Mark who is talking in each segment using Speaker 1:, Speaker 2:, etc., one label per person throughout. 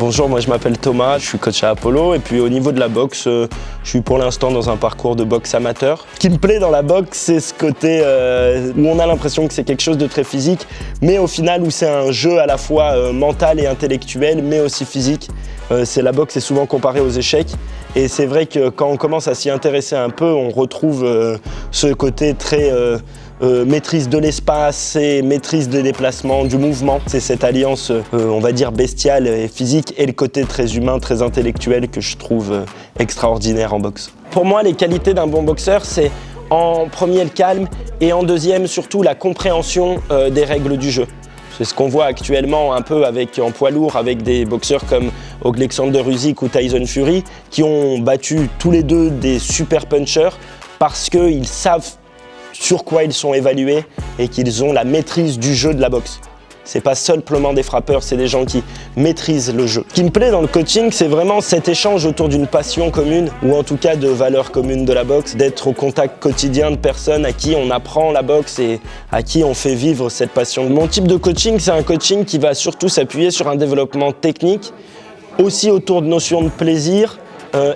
Speaker 1: Bonjour, moi je m'appelle Thomas, je suis coach à Apollo et puis au niveau de la boxe, je suis pour l'instant dans un parcours de boxe amateur. Ce qui me plaît dans la boxe, c'est ce côté où on a l'impression que c'est quelque chose de très physique, mais au final où c'est un jeu à la fois mental et intellectuel, mais aussi physique. La boxe est souvent comparée aux échecs et c'est vrai que quand on commence à s'y intéresser un peu, on retrouve ce côté très maîtrise de l'espace et maîtrise des déplacements, du mouvement. C'est cette alliance, on va dire, bestiale et physique et le côté très humain, très intellectuel que je trouve extraordinaire en boxe. Pour moi, les qualités d'un bon boxeur, c'est en premier le calme et en deuxième surtout la compréhension des règles du jeu. C'est ce qu'on voit actuellement un peu en poids lourd avec des boxeurs comme Alexander Usyk ou Tyson Fury qui ont battu tous les deux des super punchers parce qu'ils savent sur quoi ils sont évalués et qu'ils ont la maîtrise du jeu de la boxe. C'est pas simplement des frappeurs, c'est des gens qui maîtrisent le jeu. Ce qui me plaît dans le coaching, c'est vraiment cet échange autour d'une passion commune ou en tout cas de valeurs communes de la boxe, d'être au contact quotidien de personnes à qui on apprend la boxe et à qui on fait vivre cette passion. Mon type de coaching, c'est un coaching qui va surtout s'appuyer sur un développement technique, aussi autour de notions de plaisir,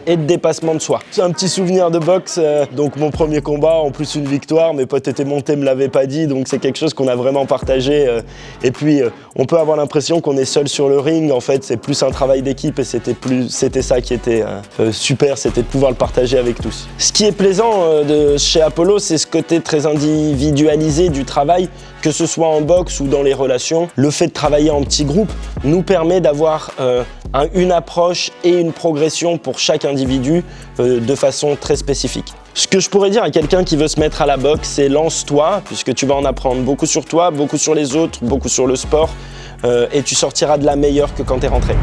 Speaker 1: et de dépassement de soi. C'est un petit souvenir de boxe, donc mon premier combat, en plus une victoire, mes potes étaient montés, me l'avaient pas dit, donc c'est quelque chose qu'on a vraiment partagé. Et puis on peut avoir l'impression qu'on est seul sur le ring, en fait c'est plus un travail d'équipe et c'était ça qui était super, c'était de pouvoir le partager avec tous. Ce qui est plaisant chez Apollo, c'est ce côté très individualisé du travail, que ce soit en boxe ou dans les relations. Le fait de travailler en petits groupes nous permet d'avoir une approche et une progression pour chaque individu de façon très spécifique. Ce que je pourrais dire à quelqu'un qui veut se mettre à la boxe, c'est lance-toi, puisque tu vas en apprendre beaucoup sur toi, beaucoup sur les autres, beaucoup sur le sport, et tu sortiras de là meilleur que quand tu es rentré.